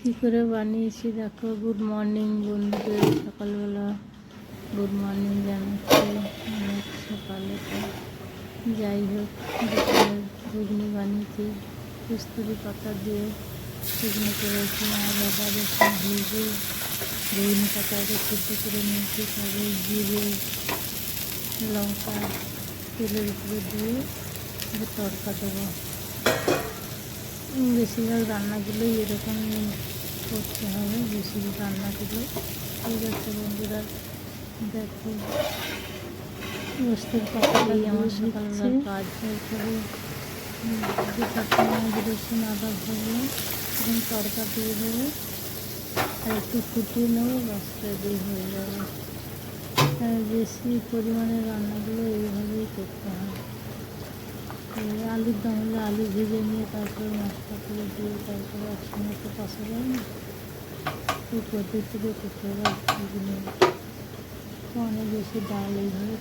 কী করে বানিয়েছি দেখো। গুড মর্নিং বন্ধুদের, সকালবেলা গুড মর্নিং জানাচ্ছি। অনেক সকালে তো যাই হোক, দুপুরের ঘুগনি বানিয়েছি কস্তুরি পাতা দিয়ে শুকনো করেছি। আদা রসুন ভেজে ঘুগনি পাতাকে সিদ্ধ করে নিয়েছি, তবে জিরে লঙ্কা তেলের উপরে দিয়ে তড়কা দেবো। বেশিরভাগ রান্নাগুলোই এরকম করতে হবে, বেশি রান্নাগুলো। ঠিক আছে বন্ধুরা, দেখো গোস্তের পাতাটাই আমার সকালবেলার কাজ হয়ে যাবে। দুটো পেঁয়াজ রসুন আদা ভাজলাম, এখন তড়কা দিয়ে দেবো আর একটু ফুটিয়ে নেবো, বাস রেডি হয়ে যাবে। বেশি পরিমাণে রান্নাগুলো এইভাবেই করতে হয়। আলুর দম হলে আলু ভেজে নিয়ে তারপরে মশলা করে দিয়ে তারপরে একসঙ্গে তো কষা যায় না, এই পদ্ধতিতে করতে হবে। অনেক বেশি ডাল এইভাবে